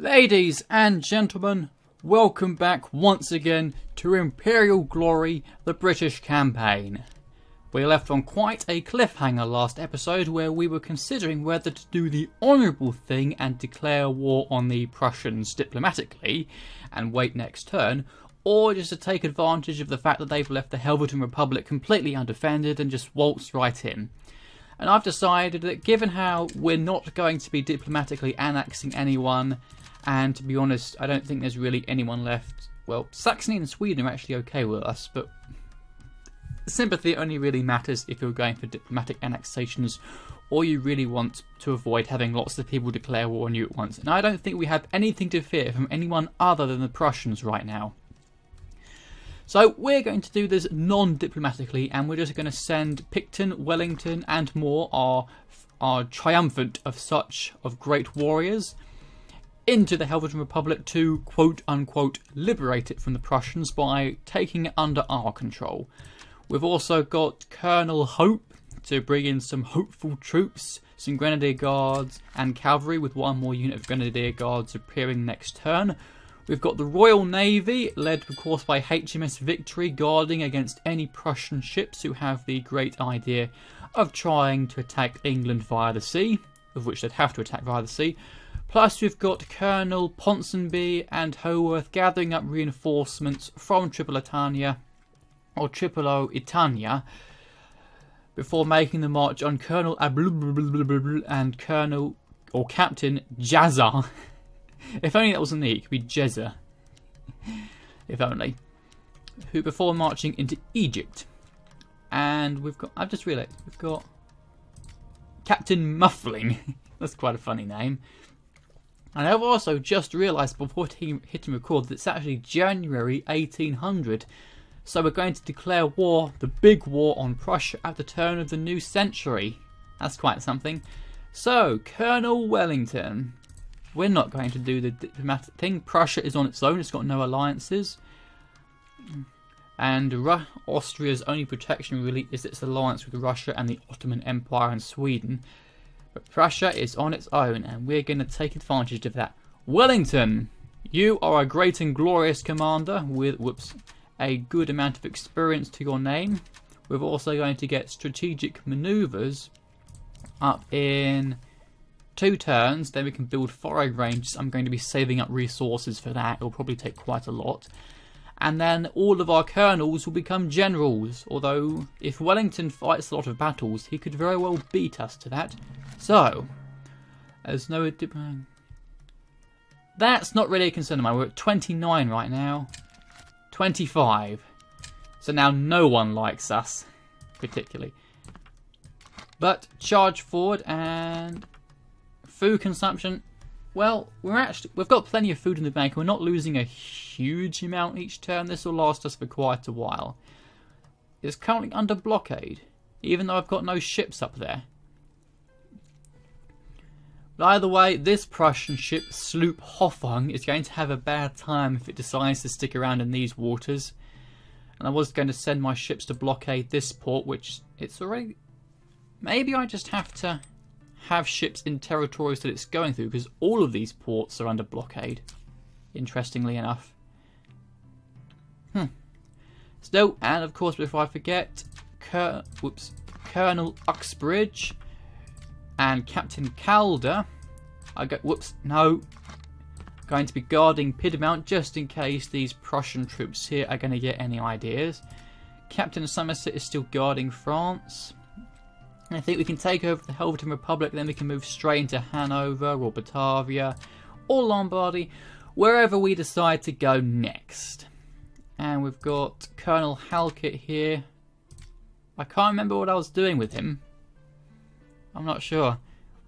Ladies and gentlemen, welcome back once again to Imperial Glory, the British campaign. We left on quite a cliffhanger last episode where we were considering whether to do the honourable thing and declare war on the Prussians diplomatically and wait next turn, or just to take advantage of the fact that they've left the Helvetic Republic completely undefended and just waltz right in. And I've decided that given how we're not going to be diplomatically annexing anyone, and to be honest, I don't think there's really anyone left. Well, Saxony and Sweden are actually okay with us, but sympathy only really matters if you're going for diplomatic annexations or you really want to avoid having lots of people declare war on you at once. And I don't think we have anything to fear from anyone other than the Prussians right now. So we're going to do this non-diplomatically, and we're just going to send Pt10, Wellington and more, our triumphant of great warriors, into the Helvetic Republic to quote-unquote liberate it from the Prussians by taking it under our control. We've also got Colonel Hope to bring in some hopeful troops, some Grenadier Guards and cavalry, with one more unit of Grenadier Guards appearing next turn. We've got the Royal Navy, led of course by HMS Victory, guarding against any Prussian ships who have the great idea of trying to attack England via the sea, of which they'd have to attack via the sea. Plus we've got Colonel Ponsonby and Haworth gathering up reinforcements from Tripolitania, or Tripolitania, before making the march on Colonel and Colonel, or Captain Jazza. If only that wasn't me, it could be Jezza. If only. Who before marching into Egypt. And we've got, I've just realised, we've got Captain Muffling. That's quite a funny name. And I've also just realised before hitting record that it's actually January 1800. So we're going to declare war, the big war on Prussia at the turn of the new century. That's quite something. So, Colonel Wellington. We're not going to do the diplomatic thing. Prussia is on its own, it's got no alliances. And Austria's only protection really is its alliance with Russia and the Ottoman Empire and Sweden. But Prussia is on its own, and we're going to take advantage of that. Wellington, you are a great and glorious commander with a good amount of experience to your name. We're also going to get strategic manoeuvres up in 2 turns. Then we can build forage ranges. I'm going to be saving up resources for that. It will probably take quite a lot. And then all of our colonels will become generals. Although, if Wellington fights a lot of battles, he could very well beat us to that. So, there's no... That's not really a concern of mine. We're at 29 right now. 25. So now no one likes us, particularly. But, charge forward and... Food consumption. Well, we've got plenty of food in the bank. We're not losing a huge amount each turn. This will last us for quite a while. It's currently under blockade, even though I've got no ships up there. But either way, this Prussian ship, sloop Hoffung, is going to have a bad time if it decides to stick around in these waters. And I was going to send my ships to blockade this port, which it's already... Maybe I just have to have ships in territories that it's going through, because all of these ports are under blockade, interestingly enough. Still, and of course before I forget, Colonel Uxbridge and Captain Calder going to be guarding Piedmont just in case these Prussian troops here are going to get any ideas. Captain Somerset is still guarding France. I think we can take over the Helvetic Republic, then we can move straight into Hanover or Batavia or Lombardy, wherever we decide to go next. And we've got Colonel Halkett here. I can't remember what I was doing with him. I'm not sure.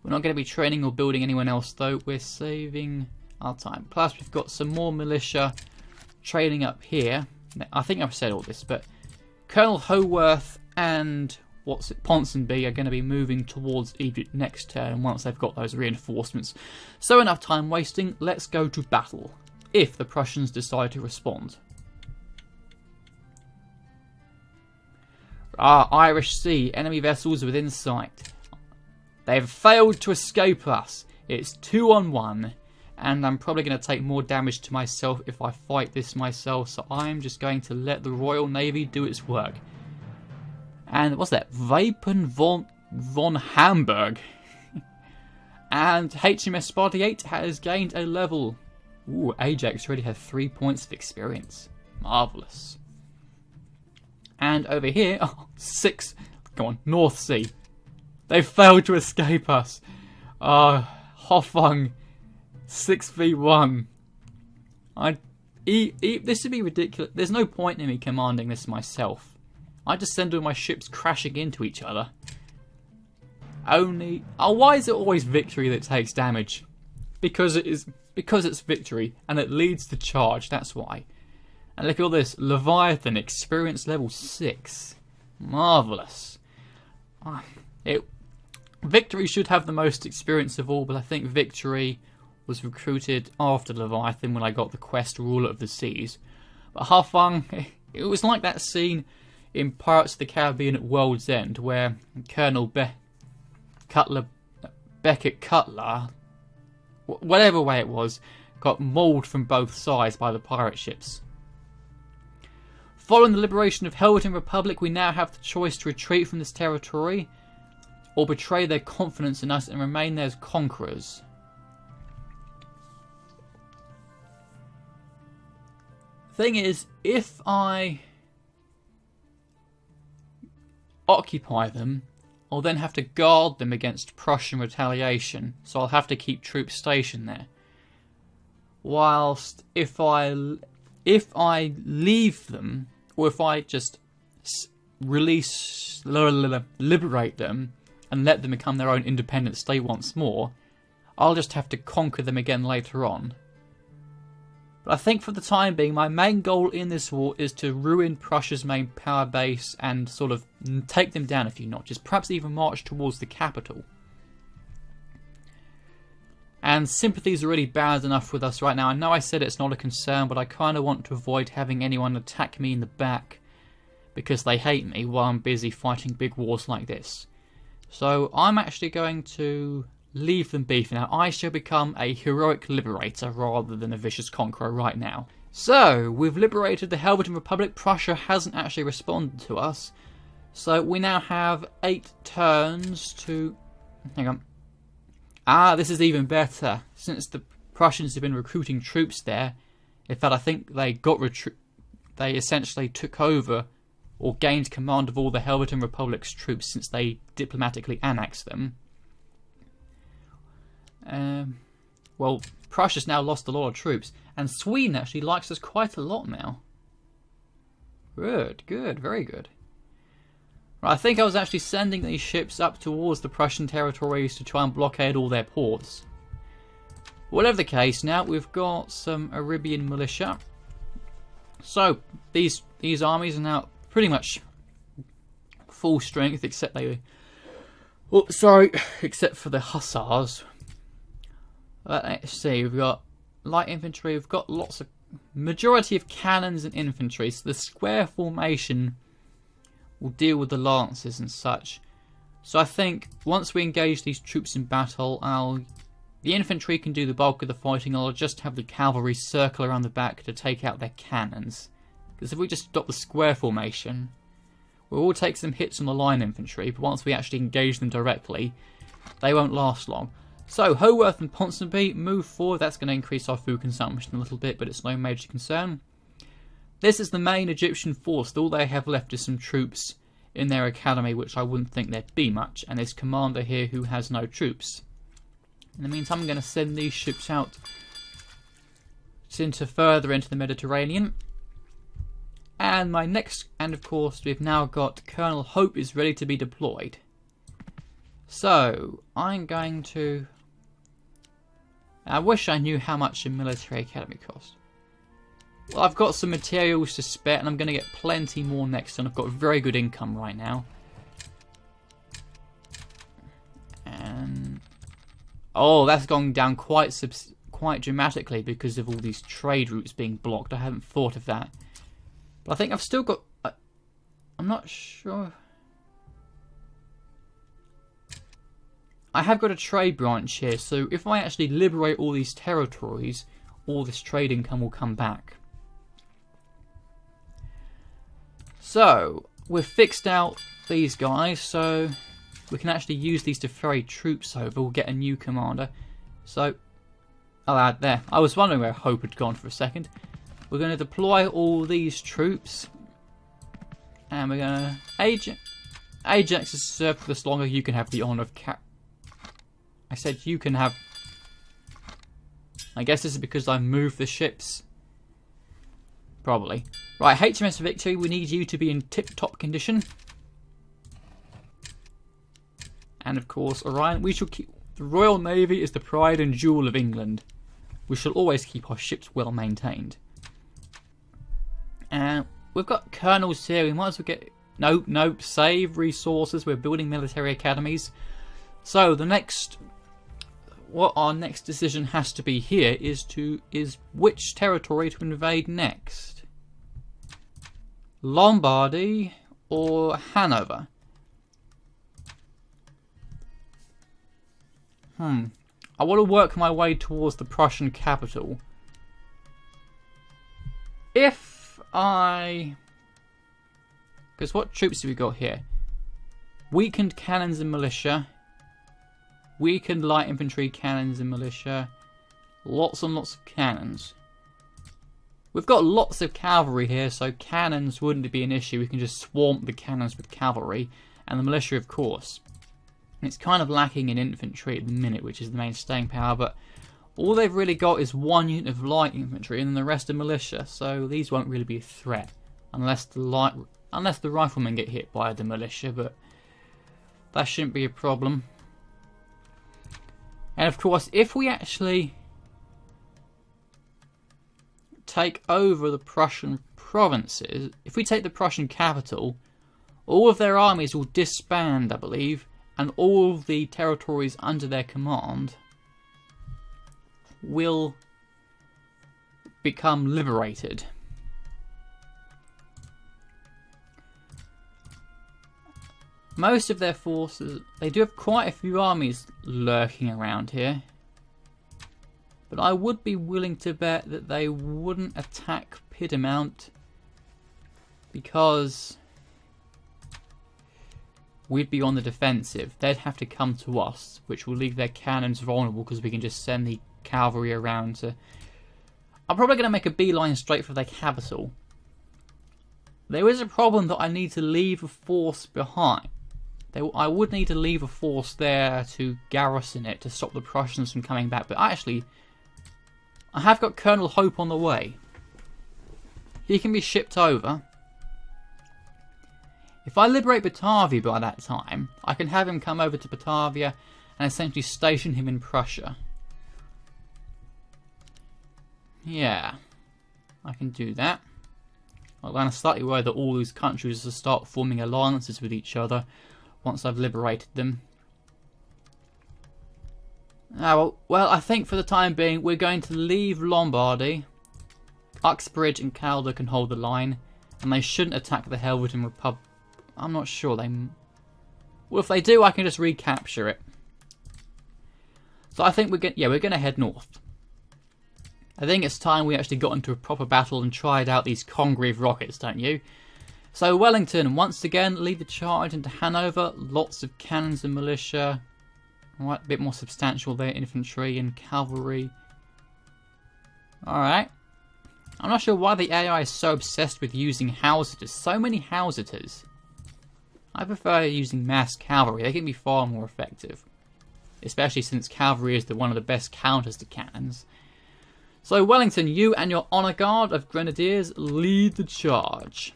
We're not going to be training or building anyone else though. We're saving our time. Plus we've got some more militia training up here. I think I've said all this, but Colonel Haworth and Ponsonby are going to be moving towards Egypt next turn once they've got those reinforcements. So enough time wasting, let's go to battle, if the Prussians decide to respond. Irish Sea, enemy vessels within sight. They've failed to escape us. It's 2-on-1. And I'm probably going to take more damage to myself if I fight this myself. So I'm just going to let the Royal Navy do its work. And what's that? Wapen von Hamburg. And HMS Sparty 8 has gained a level. Ooh, Ajax already has 3 points of experience. Marvellous. And over here, 6. Come on, North Sea. They failed to escape us. Hoffung, 6v1. This would be ridiculous. There's no point in me commanding this myself. I just send all my ships crashing into each other. Why is it always victory that takes damage? Because it's victory and it leads to charge. That's why. And look at all this. Leviathan, experience level 6. Marvellous. Victory should have the most experience of all, but I think Victory was recruited after Leviathan when I got the quest Ruler of the Seas. But Hafung, it was like that scene in Pirates of the Caribbean at World's End where Colonel Beckett Cutler, whatever way it was, got mauled from both sides by the pirate ships. Following the liberation of Helvetin Republic, we now have the choice to retreat from this territory or betray their confidence in us and remain there as conquerors. Thing is, if I occupy them, I'll then have to guard them against Prussian retaliation, so I'll have to keep troops stationed there. Whilst if I leave them, or if I just liberate them and let them become their own independent state once more, I'll just have to conquer them again later on. But I think for the time being, my main goal in this war is to ruin Prussia's main power base and sort of take them down a few notches, perhaps even march towards the capital. And sympathies are really bad enough with us right now. I know I said it's not a concern, but I kind of want to avoid having anyone attack me in the back because they hate me while I'm busy fighting big wars like this. So I'm actually going to leave them be for now. I shall become a heroic liberator rather than a vicious conqueror right now. So, we've liberated the Helvetin Republic. Prussia hasn't actually responded to us. So we now have 8 turns to... Hang on. This is even better. Since the Prussians have been recruiting troops there, in fact I think they they essentially took over or gained command of all the Helvetin Republic's troops since they diplomatically annexed them. Well, Prussia's now lost a lot of troops, and Sweden actually likes us quite a lot now. Good, very good. Right, I think I was actually sending these ships up towards the Prussian territories to try and blockade all their ports. Whatever the case, now we've got some Arabian militia. So, these armies are now pretty much full strength, except except for the hussars. Let's see, we've got light infantry, we've got lots of... majority of cannons and infantry, so the square formation will deal with the lances and such. So I think once we engage these troops in battle, the infantry can do the bulk of the fighting, I'll just have the cavalry circle around the back to take out their cannons. Because if we just stop the square formation, we'll all take some hits on the line infantry, but once we actually engage them directly, they won't last long. So, Haworth and Ponsonby move forward. That's going to increase our food consumption a little bit, but it's no major concern. This is the main Egyptian force. All they have left is some troops in their academy, which I wouldn't think there'd be much, and this commander here who has no troops. In the meantime, I'm going to send these ships out further into the Mediterranean. And of course, we've now got Colonel Hope is ready to be deployed. So, I'm going to... I wish I knew how much a military academy costs. Well, I've got some materials to spare, and I'm going to get plenty more next time. I've got very good income right now. And... oh, that's gone down quite dramatically because of all these trade routes being blocked. I haven't thought of that. But I think I've still got... I'm not sure... I have got a trade branch here, so if I actually liberate all these territories, all this trade income will come back. So, we've fixed out these guys, so we can actually use these to ferry troops over. We'll get a new commander. So, I'll add there. I was wondering where Hope had gone for a second. We're going to deploy all these troops. And we're going to... Ajax has served for this longer. You can have the honour of I said you can have... I guess this is because I moved the ships. Probably. Right, HMS Victory, we need you to be in tip-top condition. And of course, Orion, we shall keep... The Royal Navy is the pride and jewel of England. We shall always keep our ships well maintained. And we've got colonels here, we might as well get... Nope, save resources, we're building military academies. So, the next... What our next decision has to be here is which territory to invade next. Lombardy or Hanover? I want to work my way towards the Prussian capital. If I... Because what troops have we got here? Weakened cannons and militia. Weakened light infantry, cannons and militia. Lots and lots of cannons. We've got lots of cavalry here, so cannons wouldn't be an issue. We can just swamp the cannons with cavalry. And the militia, of course. And it's kind of lacking in infantry at the minute, which is the main staying power. But all they've really got is one unit of light infantry, and then the rest are militia. So these won't really be a threat. Unless the riflemen get hit by the militia, but that shouldn't be a problem. And of course, if we actually take over the Prussian provinces, if we take the Prussian capital, all of their armies will disband, I believe, and all of the territories under their command will become liberated. Most of their forces, they do have quite a few armies lurking around here. But I would be willing to bet that they wouldn't attack Piedmont because we'd be on the defensive. They'd have to come to us, which will leave their cannons vulnerable because we can just send the cavalry around to... I'm probably going to make a beeline straight for their capital. There is a problem that I need to leave a force behind. I would need to leave a force there to garrison it to stop the Prussians from coming back. But actually, I have got Colonel Hope on the way. He can be shipped over. If I liberate Batavia by that time, I can have him come over to Batavia and essentially station him in Prussia. Yeah, I can do that. I'm slightly worried that all these countries will start forming alliances with each other once I've liberated them. Well, I think for the time being we're going to leave Lombardy. Uxbridge and Calder can hold the line, and they shouldn't attack the Helvetic Republic. I'm not sure they... Well, if they do, I can just recapture it. So I think we're going to head north. I think it's time we actually got into a proper battle and tried out these Congreve rockets, don't you? So Wellington, once again, lead the charge into Hanover. Lots of cannons and militia. Alright, a bit more substantial there, infantry and cavalry. Alright. I'm not sure why the AI is so obsessed with using Hausiters. So many Hausiters. I prefer using mass cavalry. They can be far more effective. Especially since cavalry is one of the best counters to cannons. So Wellington, you and your honour guard of grenadiers lead the charge.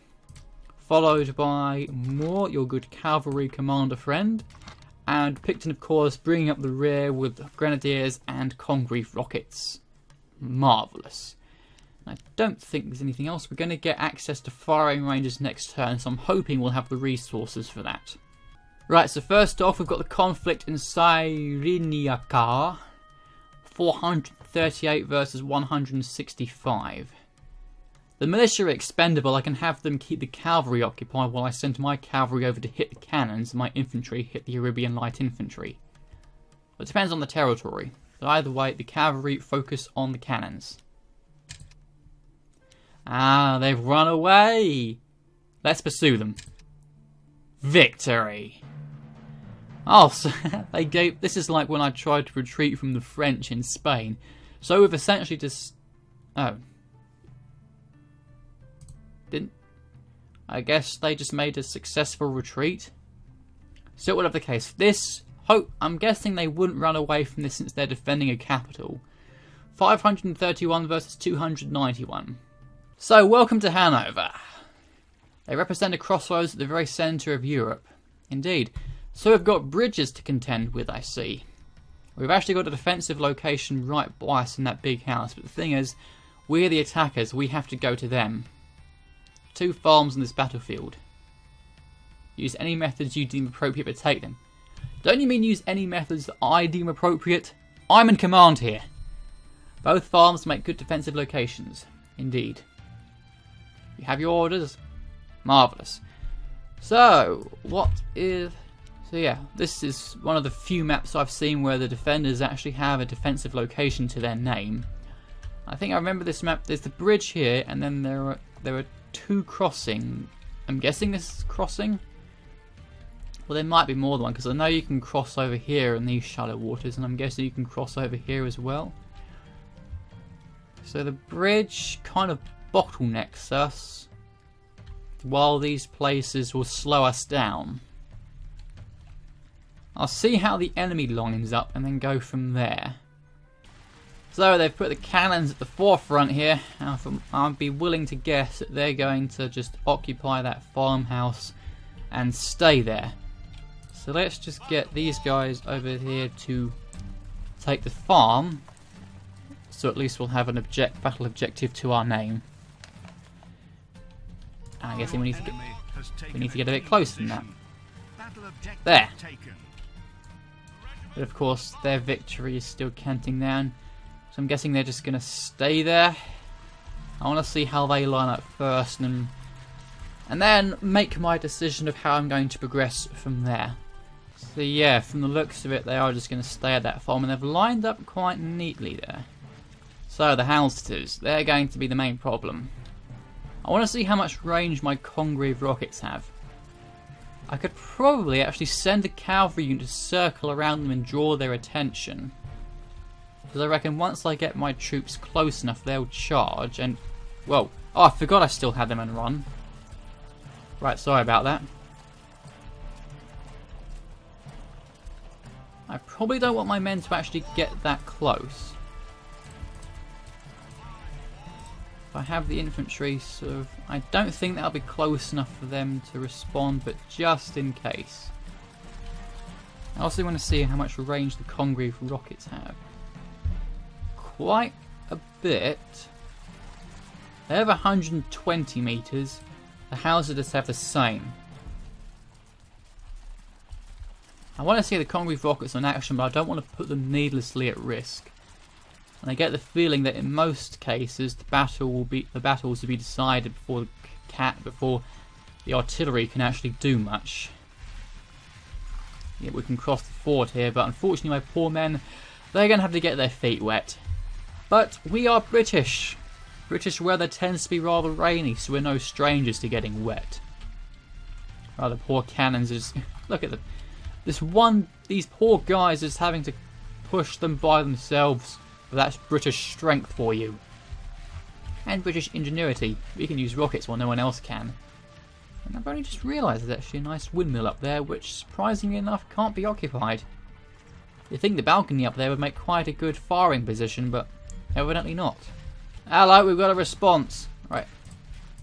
Followed by Moore, your good cavalry commander friend. And Picton, of course, bringing up the rear with grenadiers and Congreve rockets. Marvellous. I don't think there's anything else. We're going to get access to firing ranges next turn, so I'm hoping we'll have the resources for that. Right, so first off, we've got the conflict in Cyrenaica. 438 versus 165. The militia are expendable. I can have them keep the cavalry occupied while I send my cavalry over to hit the cannons and my infantry hit the Arabian light infantry. It depends on the territory. But either way, the cavalry focus on the cannons. Ah, they've run away! Let's pursue them. Victory! Oh, so they gave... This is like when I tried to retreat from the French in Spain. So we've essentially just... Oh. Didn't... I guess they just made a successful retreat. So whatever the case, this... I'm guessing they wouldn't run away from this since they're defending a capital. 531 versus 291. So, welcome to Hanover. They represent a crossroads at the very centre of Europe. Indeed. So we've got bridges to contend with, I see. We've actually got a defensive location right by us in that big house, but the thing is, we're the attackers, we have to go to them. 2 farms on this battlefield. Use any methods you deem appropriate to take them. Don't you mean use any methods that I deem appropriate? I'm in command here. Both farms make good defensive locations. Indeed. You have your orders? Marvellous. So, what is... So yeah, this is one of the few maps I've seen where the defenders actually have a defensive location to their name. I think I remember this map. There's the bridge here, and then there are 2 crossing. I'm guessing this is crossing? Well, there might be more than one, because I know you can cross over here in these shallow waters, and I'm guessing you can cross over here as well. So the bridge kind of bottlenecks us, while these places will slow us down. I'll see how the enemy lines up, and then go from there. So they've put the cannons at the forefront here. I'd be willing to guess that they're going to just occupy that farmhouse and stay there. So let's just get these guys over here to take the farm. So at least we'll have an battle objective to our name. And I guess we need to get a bit closer than that. There. But of course their victory is still counting down. So I'm guessing they're just going to stay there. I want to see how they line up first and then make my decision of how I'm going to progress from there. So yeah, from the looks of it, they are just going to stay at that farm, and they've lined up quite neatly there. So the howitzers, they're going to be the main problem. I want to see how much range my Congreve rockets have. I could probably actually send a cavalry unit to circle around them and draw their attention. Because I reckon once I get my troops close enough, they'll charge and... Whoa. Oh, I forgot I still had them on run. Right, sorry about that. I probably don't want my men to actually get that close. If I have the infantry, sort of, I don't think that'll be close enough for them to respond, but just in case. I also want to see how much range the Congreve rockets have. Quite a bit. They have 120 meters. The howitzers have the same. I want to see the Congreve rockets in action, but I don't want to put them needlessly at risk. And I get the feeling that in most cases the battles will be decided before the artillery can actually do much. Yeah, we can cross the ford here, but unfortunately my poor men, they're going to have to get their feet wet. But we are British. British weather tends to be rather rainy, so we're no strangers to getting wet. Rather poor cannons is... Look at them. These poor guys is having to push them by themselves. But that's British strength for you. And British ingenuity. We can use rockets while no one else can. And I've only just realised there's actually a nice windmill up there, which surprisingly enough can't be occupied. You'd think the balcony up there would make quite a good firing position, but evidently not. Hello, we've got a response. Right.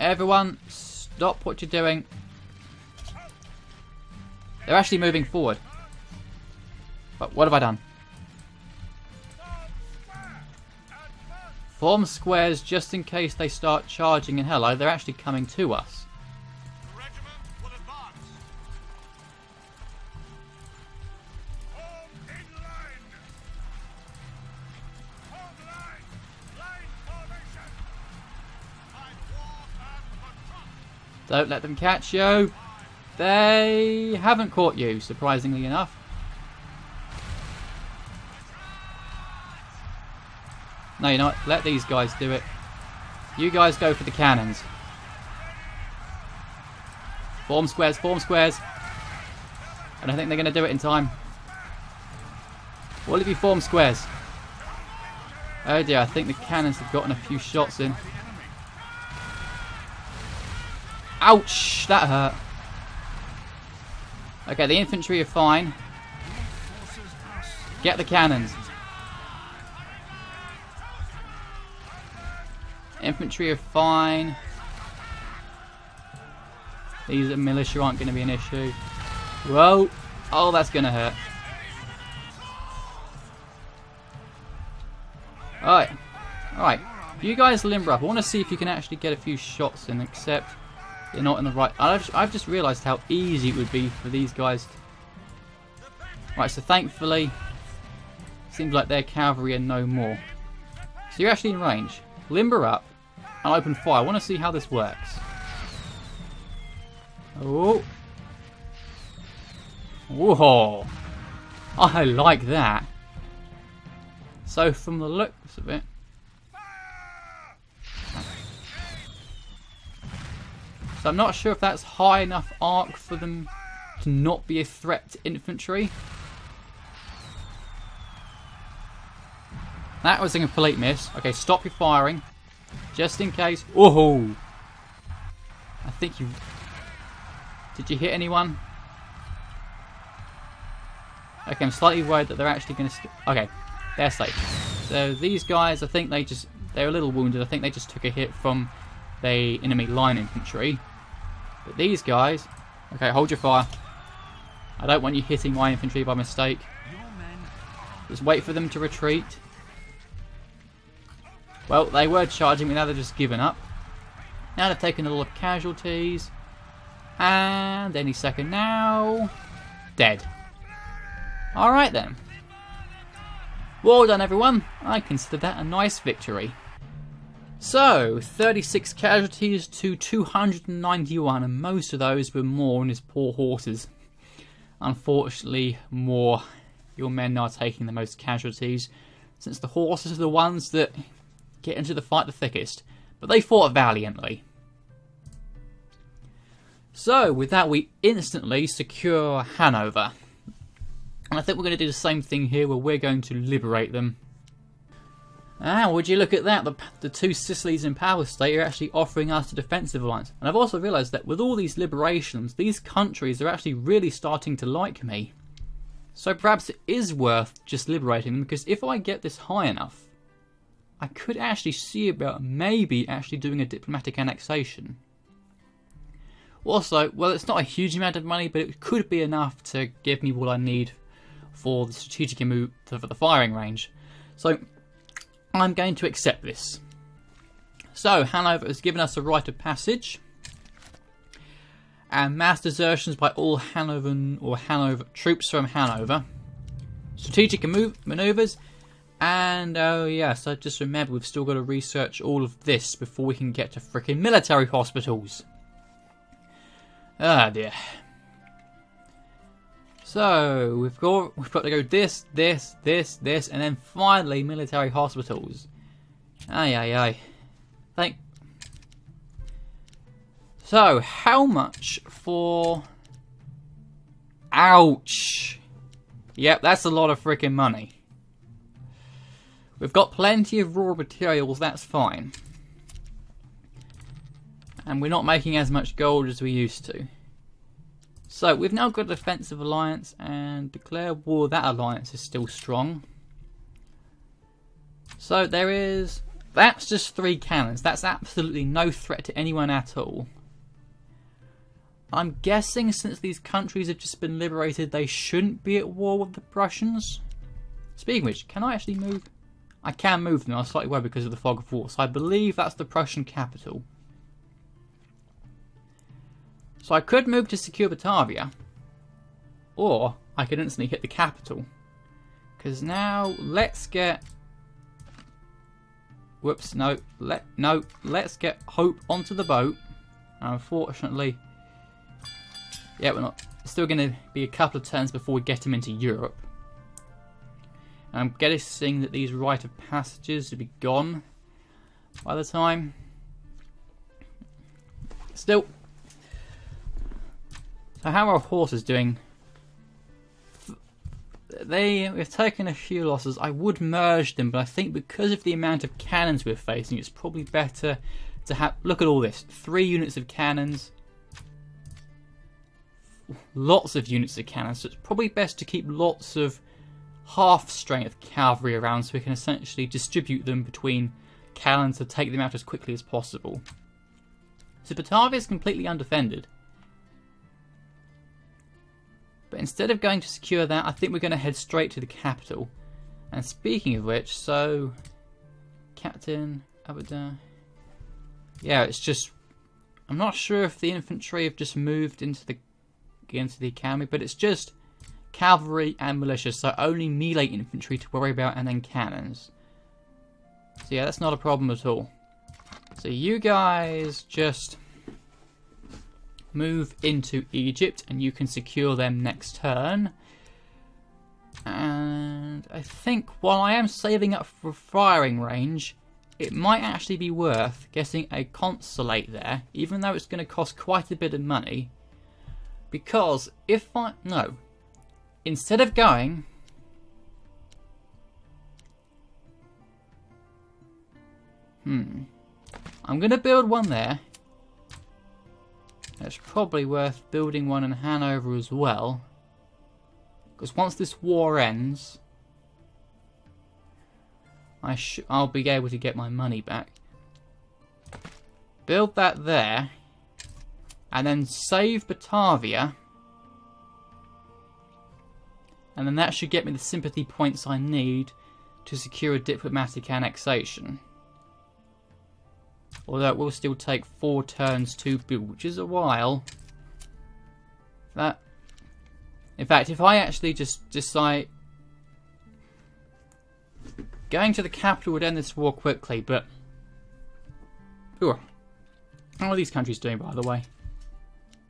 Everyone, stop what you're doing. They're actually moving forward. But what have I done? Form squares just in case they start charging, and hello, they're actually coming to us. The regiment will advance. Form in line. Hold line. Line formation. Fight war and patrol. Don't let them catch you. They haven't caught you, surprisingly enough. No, you know what? Let these guys do it. You guys go for the cannons. Form squares, form squares. I don't think they're going to do it in time. All of you form squares. Oh dear, I think the cannons have gotten a few shots in. Ouch! That hurt. Okay, the infantry are fine. Get the cannons. Infantry are fine. These militia aren't going to be an issue. Whoa! Oh, that's going to hurt. Alright. Alright. You guys limber up. I want to see if you can actually get a few shots in, except they're not in the right... I've just realised how easy it would be for these guys. Right, so thankfully, seems like their cavalry are no more. So you're actually in range. Limber up and open fire. I want to see how this works. Oh. Whoa. I like that. So from the looks of it... So I'm not sure if that's high enough arc for them to not be a threat to infantry. That was a complete miss. Okay, stop your firing. Just in case. Oh! I think you... Did you hit anyone? Okay, I'm slightly worried that they're actually going to... Okay, they're safe. So these guys, I think they're a little wounded. I think they just took a hit from the enemy line infantry. But these guys... Okay, hold your fire. I don't want you hitting my infantry by mistake. Just wait for them to retreat. Well, they were charging me, now they're just giving up. Now they've taken a lot of casualties. And any second now... Dead. Alright then. Well done everyone. I consider that a nice victory. So, 36 casualties to 291, and most of those were more on his poor horses. Unfortunately, your men are taking the most casualties, since the horses are the ones that get into the fight the thickest. But they fought valiantly. So, with that we instantly secure Hanover. And I think we're going to do the same thing here, where we're going to liberate them. Ah, would you look at that, the two Sicilies in Power State are actually offering us a defensive alliance. And I've also realised that with all these liberations, these countries are actually really starting to like me. So perhaps it is worth just liberating them, because if I get this high enough, I could actually see about maybe actually doing a diplomatic annexation. Also, well, it's not a huge amount of money, but it could be enough to give me what I need for the strategic move for the firing range. So I'm going to accept this. So Hanover has given us a rite of passage, and mass desertions by all Hanover troops from Hanover. Strategic maneuvers, and oh yes, I just remember we've still got to research all of this before we can get to frickin' military hospitals. Ah dear. So we've got to go this, and then finally military hospitals. Aye. So how much for? Ouch. Yep, that's a lot of freaking money. We've got plenty of raw materials, that's fine. And we're not making as much gold as we used to. So we've now got a defensive alliance, and declare war. That alliance is still strong. So that's just 3 cannons. That's absolutely no threat to anyone at all. I'm guessing since these countries have just been liberated, they shouldn't be at war with the Prussians. Speaking of which, can I actually move? I can move them. I was slightly worried because of the fog of war. So I believe that's the Prussian capital. So I could move to secure Batavia, or I could instantly hit the capital. Because now let's get... Whoops, no, let's get Hope onto the boat. Unfortunately, yeah, we're not. It's still going to be a couple of turns before we get him into Europe. I'm guessing that these rite of passages will be gone by the time. Still. So how are our horses doing? We've taken a few losses. I would merge them, but I think because of the amount of cannons we're facing, it's probably better to have... Look at all this. 3 units of cannons. Lots of units of cannons. So it's probably best to keep lots of half-strength cavalry around so we can essentially distribute them between cannons to take them out as quickly as possible. So Batavia is completely undefended. But instead of going to secure that, I think we're going to head straight to the capital. And speaking of which, so... Captain... Abada... Yeah, it's just... I'm not sure if the infantry have just moved into the academy, but it's just cavalry and militia, so only melee infantry to worry about, and then cannons. So yeah, that's not a problem at all. So you guys just move into Egypt and you can secure them next turn. And I think while I am saving up for firing range, it might actually be worth getting a consulate there, even though it's going to cost quite a bit of money. Because if instead of going... I'm going to build one there. It's probably worth building one in Hanover as well. Because once this war ends, I'll be able to get my money back. Build that there. And then save Batavia. And then that should get me the sympathy points I need to secure a diplomatic annexation. Although it will still take 4 turns to build, which is a while. In fact, if I actually just decide... Going to the capital would end this war quickly, but... Ooh. How are these countries doing, by the way?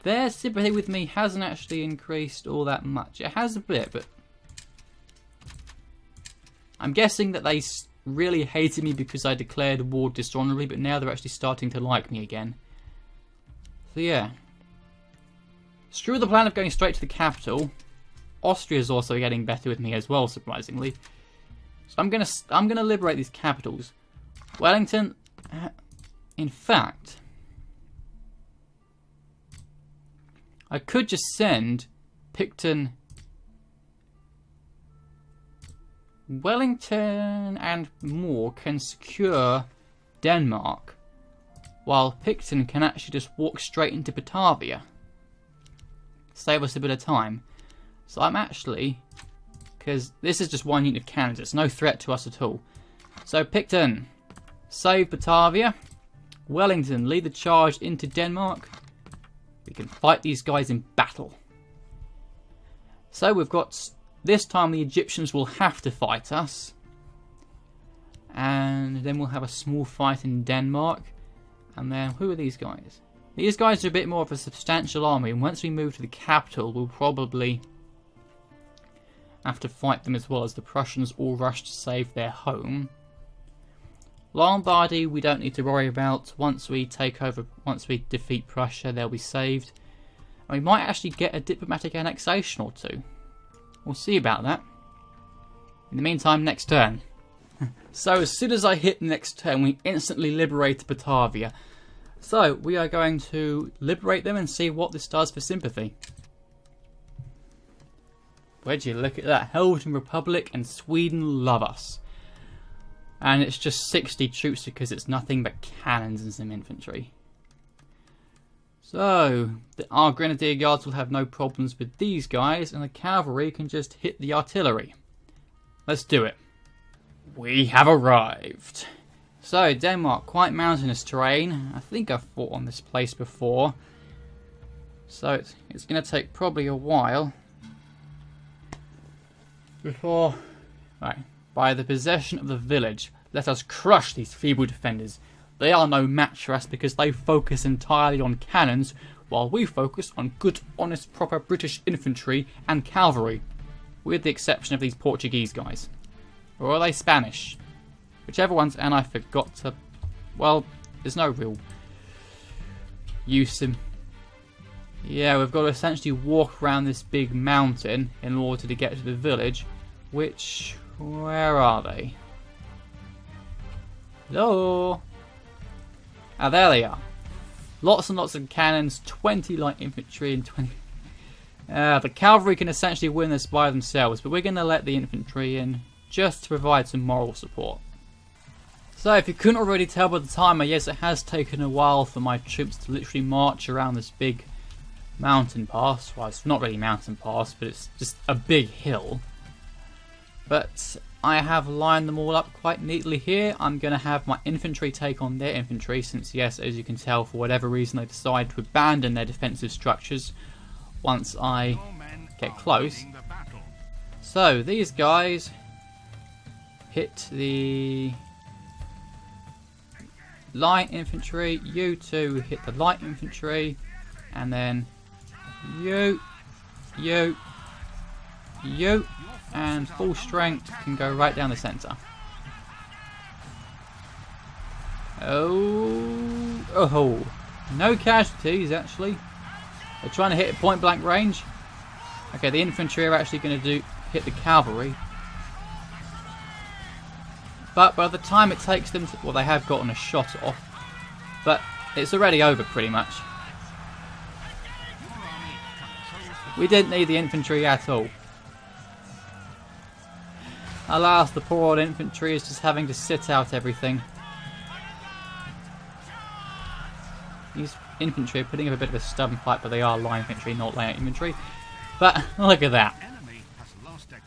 Their sympathy with me hasn't actually increased all that much. It has a bit, but... I'm guessing that they really hated me because I declared war dishonorably, but now they're actually starting to like me again. So yeah. Screw the plan of going straight to the capital. Austria's also getting better with me as well, surprisingly. So I'm gonna liberate these capitals. Wellington, in fact, I could just send Pt10. Wellington and more can secure Denmark, while Pt10 can actually just walk straight into Batavia. Save us a bit of time. So I'm actually, because this is just 1 unit of cannons, it's no threat to us at all. So Pt10, save Batavia. Wellington, lead the charge into Denmark. We can fight these guys in battle. So we've got... This time the Egyptians will have to fight us. And then we'll have a small fight in Denmark. And then, who are these guys? These guys are a bit more of a substantial army. And once we move to the capital, we'll probably have to fight them as well, as the Prussians all rush to save their home. Lombardy, we don't need to worry about. Once we take over, once we defeat Prussia, they'll be saved. And we might actually get a diplomatic annexation or two. We'll see about that. In the meantime, next turn. So as soon as I hit next turn, we instantly liberate Batavia. So we are going to liberate them and see what this does for sympathy. Would you look at that? Helvetic Republic and Sweden love us. And it's just 60 troops because it's nothing but cannons and some infantry. So, our Grenadier Guards will have no problems with these guys, and the cavalry can just hit the artillery. Let's do it. We have arrived. So, Denmark, quite mountainous terrain. I think I've fought on this place before. So, it's going to take probably a while before... Right, by the possession of the village, let us crush these feeble defenders. They are no match for us because they focus entirely on cannons, while we focus on good, honest, proper British infantry and cavalry, with the exception of these Portuguese guys. Or are they Spanish? Whichever ones, and I forgot to... Well, there's no real use in... Yeah, we've got to essentially walk around this big mountain in order to get to the village. Which... Where are they? Hello? Ah, there they are. Lots and lots of cannons, 20 light infantry and 20... the cavalry can essentially win this by themselves, but we're going to let the infantry in just to provide some moral support. So if you couldn't already tell by the timer, yes, it has taken a while for my troops to literally march around this big mountain pass. Well, it's not really mountain pass, but it's just a big hill. But I have lined them all up quite neatly here. I'm going to have my infantry take on their infantry, since yes, as you can tell, for whatever reason they decide to abandon their defensive structures once I get close. So these guys hit the light infantry, you two hit the light infantry, and then you, and full strength can go right down the centre. Oh, no casualties actually. They're trying to hit at point blank range. Okay, the infantry are actually going to hit the cavalry. But by the time it takes them to... Well, they have gotten a shot off. But it's already over pretty much. We didn't need the infantry at all. Alas, the poor old infantry is just having to sit out everything. These infantry are putting up a bit of a stubborn fight, but they are light infantry, not light infantry. But look at that.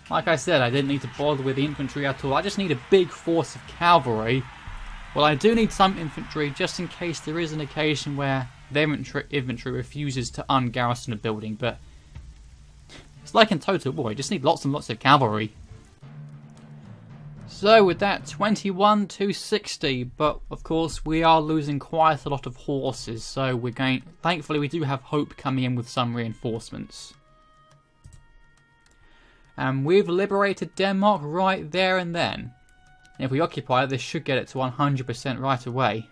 Like I said, I didn't need to bother with the infantry at all. I just need a big force of cavalry. Well, I do need some infantry just in case there is an occasion where the infantry refuses to ungarrison a building, but it's like in Total War, you just need lots and lots of cavalry. So with that, 21 to 60, but of course we are losing quite a lot of horses, so we're going... Thankfully we do have hope coming in with some reinforcements. And we've liberated Denmark right there and then. And if we occupy it, this should get it to 100% right away.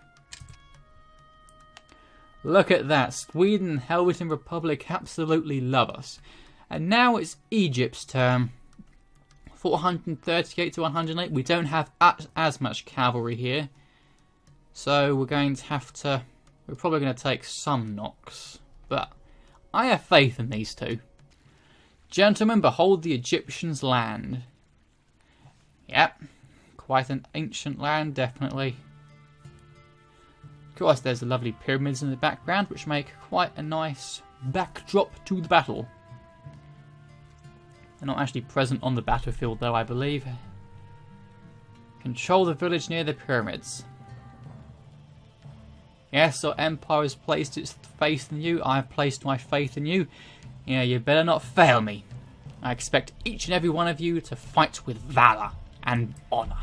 Look at that, Sweden and Helvetic Republic absolutely love us. And now it's Egypt's turn. 438 to 108. We don't have as much cavalry here. So we're going to have to... We're probably going to take some knocks. But I have faith in these two. Gentlemen, behold the Egyptians' land. Yep. Quite an ancient land, definitely. Of course, there's the lovely pyramids in the background, which make quite a nice backdrop to the battle. They're not actually present on the battlefield, though, I believe. Control the village near the pyramids. Yes, our empire has placed its faith in you. I have placed my faith in you. Yeah, you better not fail me. I expect each and every one of you to fight with valour and honour.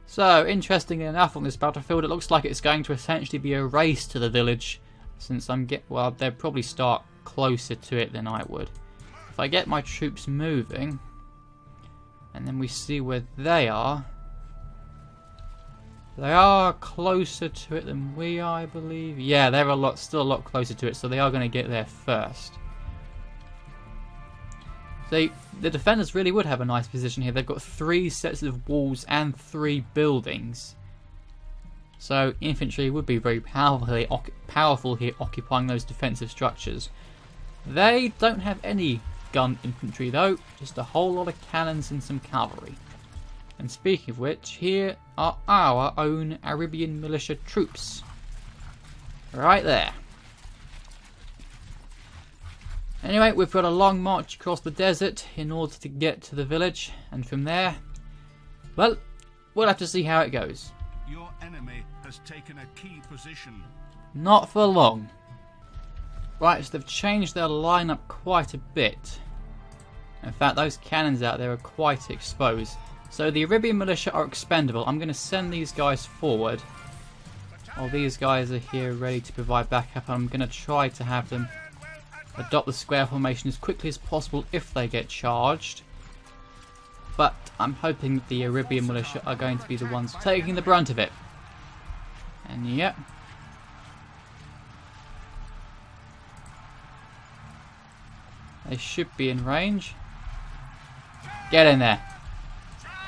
So, interestingly enough, on this battlefield, it looks like it's going to essentially be a race to the village. Since well, they'll probably start closer to it than I would. If I get my troops moving, and then we see where they are closer to it than we are, I believe. Yeah, they're still a lot closer to it, so they are going to get there first. The defenders really would have a nice position here. They've got 3 sets of walls and 3 buildings. So infantry would be very powerful here, occupying those defensive structures. They don't have any gun infantry though, just a whole lot of cannons and some cavalry. And speaking of which, here are our own Arabian militia troops. Right there. Anyway, we've got a long march across the desert in order to get to the village, and from there, well, we'll have to see how it goes. Your enemy has taken a key position. Not for long. Right, so they've changed their lineup quite a bit. In fact, those cannons out there are quite exposed. So the Arabian militia are expendable. I'm going to send these guys forward. While these guys are here ready to provide backup, I'm going to try to have them adopt the square formation as quickly as possible if they get charged. but I'm hoping that the Arabian militia are going to be the ones taking the brunt of it. And yep. They should be in range. Get in there.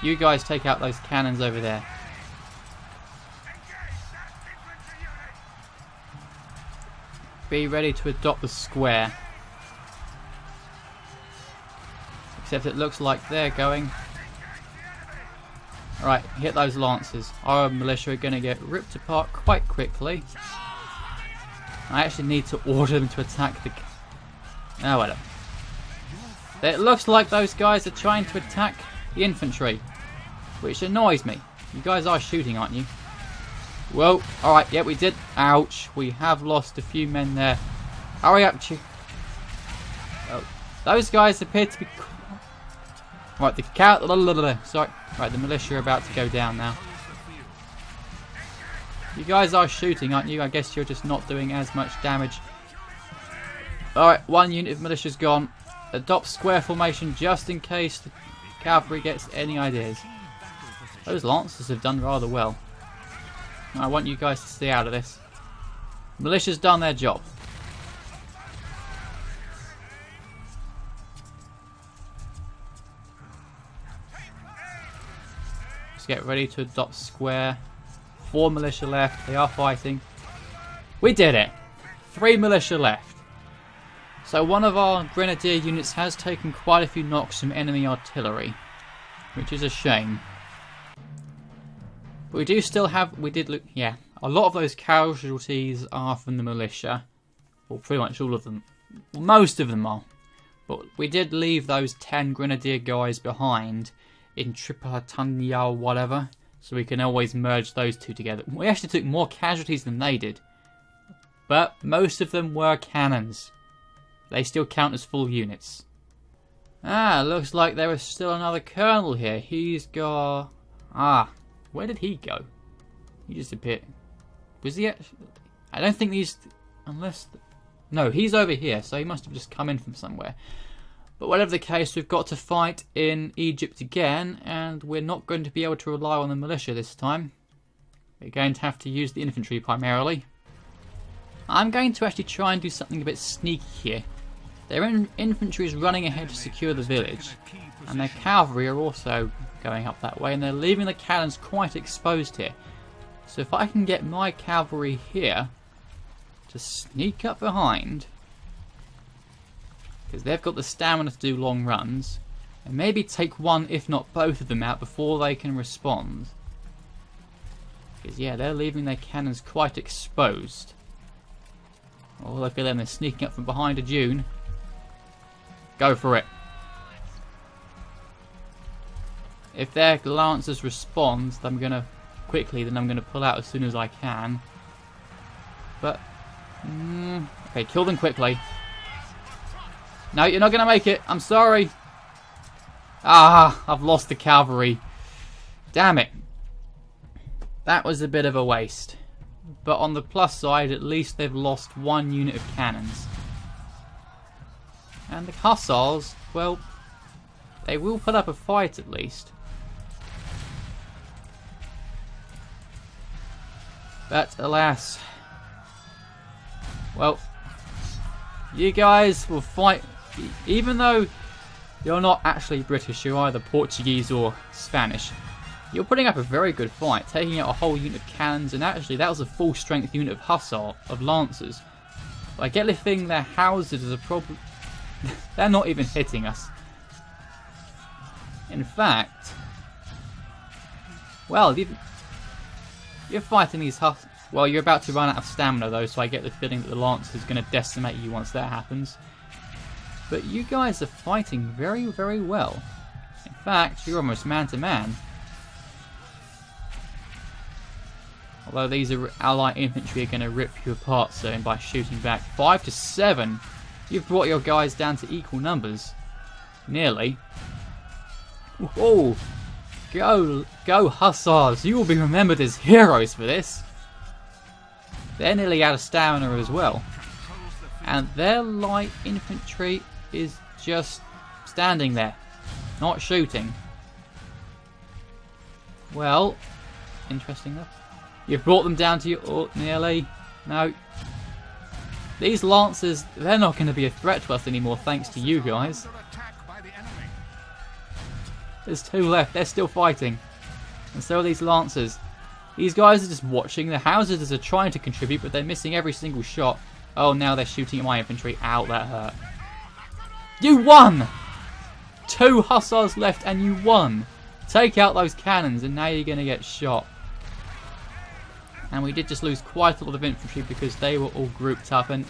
You guys take out those cannons over there. Be ready to adopt the square. Except it looks like they're going. Alright, hit those lancers. Our militia are going to get ripped apart quite quickly. I actually need to order them to attack the... Oh, whatever. It looks like those guys are trying to attack the infantry, which annoys me. You guys are shooting, aren't you? Whoa, alright, yeah, we did. Ouch, we have lost a few men there. Hurry up, oh, those guys appear to be... Right, sorry. Right, the militia are about to go down now. You guys are shooting, aren't you? I guess you're just not doing as much damage. Alright, one unit of militia's gone. Adopt square formation just in case the cavalry gets any ideas. Those lancers have done rather well. I want you guys to stay out of this. Militia's done their job. Let's get ready to adopt square. 4 militia left. They are fighting. We did it! 3 militia left. So one of our grenadier units has taken quite a few knocks from enemy artillery, which is a shame. But we do still have, yeah, a lot of those casualties are from the militia. Well, pretty much all of them. Well, most of them are. But we did leave those 10 grenadier guys behind in Tripolitania or whatever, so we can always merge those two together. We actually took more casualties than they did. But most of them were cannons. They still count as full units. Ah, looks like there is still another colonel here. He's got... Ah, where did he go? He disappeared. Was he actually... I don't think these... Unless... No, he's over here, so he must have just come in from somewhere. But whatever the case, we've got to fight in Egypt again, and we're not going to be able to rely on the militia this time. We're going to have to use the infantry primarily. I'm going to actually try and do something a bit sneaky here. Their infantry is running ahead to secure the village, and their cavalry are also going up that way, and they're leaving the cannons quite exposed here. So if I can get my cavalry here to sneak up behind, because they've got the stamina to do long runs, and maybe take one if not both of them out before they can respond. Because yeah, they're leaving their cannons quite exposed. Oh, look at them, they're sneaking up from behind a dune. Go for it. If their lancers respond, then I'm going to pull out as soon as I can. But, okay, kill them quickly. No, you're not going to make it. I'm sorry. Ah, I've lost the cavalry. Damn it. That was a bit of a waste. But on the plus side, at least they've lost 1 unit of cannons. And the hussars, well, they will put up a fight at least. But alas, well, you guys will fight, even though you're not actually British, you're either Portuguese or Spanish. You're putting up a very good fight, taking out a whole unit of cannons, and actually that was a full strength unit of lancers. But I get the thing, their houses is a problem. They're not even hitting us. In fact, well, you're fighting these well, you're about to run out of stamina though, so I get the feeling that the Lancer is going to decimate you once that happens. But you guys are fighting very, very well. In fact, you're almost man to man. Although these allied infantry are going to rip you apart soon by shooting back. 5 to 7. You've brought your guys down to equal numbers. Nearly. Whoa! Go hussars! You will be remembered as heroes for this. They're nearly out of stamina as well. And their light infantry is just standing there, not shooting. Well, interesting enough. You've brought them down to your nearly. No. These lancers, they're not going to be a threat to us anymore thanks to you guys. There's 2 left. They're still fighting. And so are these lancers. These guys are just watching. The houses are trying to contribute, but they're missing every single shot. Oh, now they're shooting at my infantry. Ow, that hurt. You won! 2 hussars left and you won. Take out those cannons and now you're going to get shot. And we did just lose quite a lot of infantry because they were all grouped up. And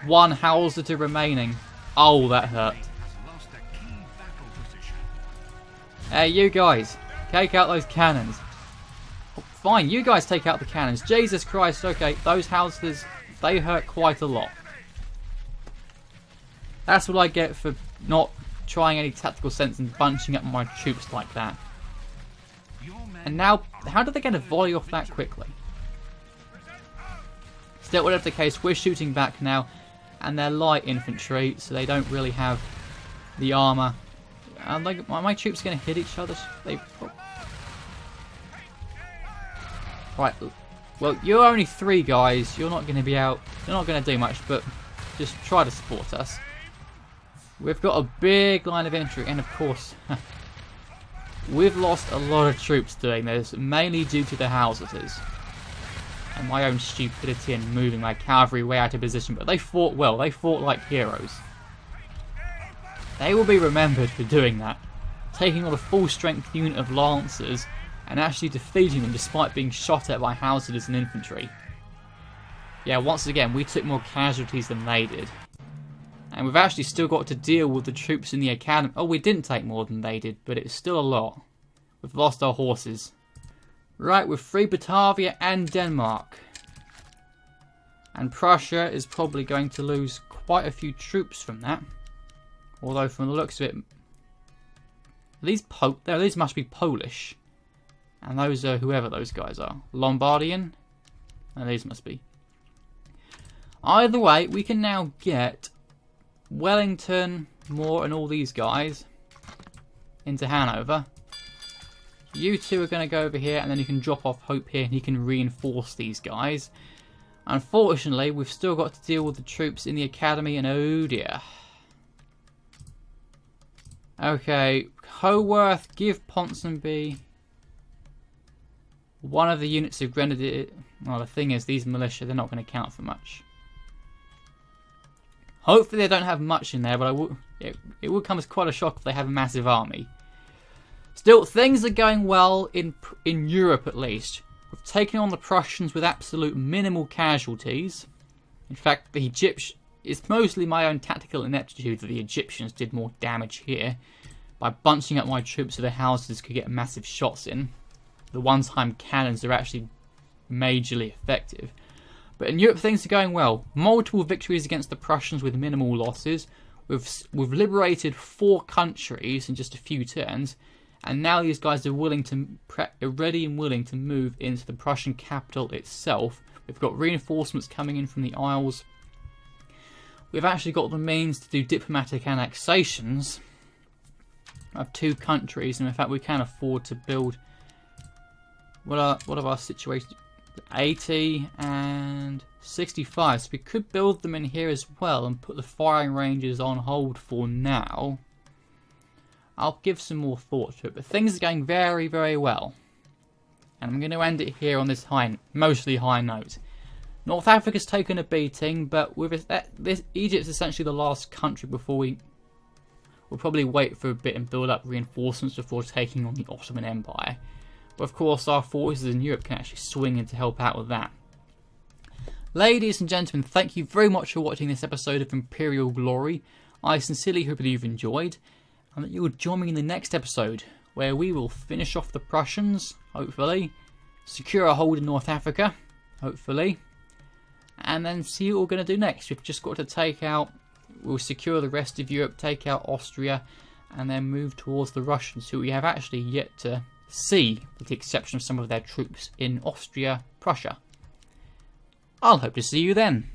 1 howitzer remaining. Oh, that hurt. Hey, you guys. Take out those cannons. Oh, fine, you guys take out the cannons. Jesus Christ, okay. Those howitzers, they hurt quite a lot. That's what I get for not trying any tactical sense and bunching up my troops like that. And now, how did they get a volley off that quickly? Still, whatever the case, we're shooting back now. And they're light infantry, so they don't really have the armour. And like, my troops going to hit each other? Right, well, you're only 3 guys. You're not going to be out. You're not going to do much, but just try to support us. We've got a big line of infantry, and of course, we've lost a lot of troops doing this, mainly due to the howitzers. And my own stupidity in moving my cavalry way out of position, but they fought well. They fought like heroes. They will be remembered for doing that. Taking on a full strength unit of lancers and actually defeating them despite being shot at by howitzers and infantry. Yeah, once again, we took more casualties than they did. And we've actually still got to deal with the troops in the academy. Oh, we didn't take more than they did, but it's still a lot. We've lost our horses. Right, we've freed Batavia and Denmark. And Prussia is probably going to lose quite a few troops from that. Although from the looks of it, these must be Polish. And those are whoever those guys are. Lombardian? And these must be. Either way, we can now get Wellington, Moore and all these guys into Hanover. You 2 are going to go over here and then you can drop off Hope here and he can reinforce these guys. Unfortunately, we've still got to deal with the troops in the academy and oh dear. Okay, Coworth, give Ponsonby one of the units of Grenadier. Well, the thing is, these militia, they're not going to count for much. Hopefully they don't have much in there, but it would come as quite a shock if they have a massive army. Still, things are going well in Europe at least. We've taken on the Prussians with absolute minimal casualties. In fact, the Egyptians, it's mostly my own tactical ineptitude that the Egyptians did more damage here. By bunching up my troops so the houses could get massive shots in. The one-time cannons are actually majorly effective. But in Europe things are going well. Multiple victories against the Prussians with minimal losses. We've liberated 4 countries in just a few turns. And now these guys are ready and willing to move into the Prussian capital itself. We've got reinforcements coming in from the Isles. We've actually got the means to do diplomatic annexations of 2 countries. And in fact we can afford to build... What are our situations? 80 and 65, so we could build them in here as well and put the firing ranges on hold for now. I'll give some more thought to it, but things are going very, very well. And I'm going to end it here on this mostly high note. North Africa's taken a beating, but with Egypt's essentially the last country before we'll probably wait for a bit and build up reinforcements before taking on the Ottoman Empire. But of course our forces in Europe can actually swing in to help out with that. Ladies and gentlemen, thank you very much for watching this episode of Imperial Glory. I sincerely hope that you've enjoyed, and that you will join me in the next episode, where we will finish off the Prussians, hopefully, secure a hold in North Africa, hopefully, and then see what we're going to do next. We've just got to we'll secure the rest of Europe, take out Austria, and then move towards the Russians, who we have actually yet to see, with the exception of some of their troops in Austria, Prussia. I'll hope to see you then.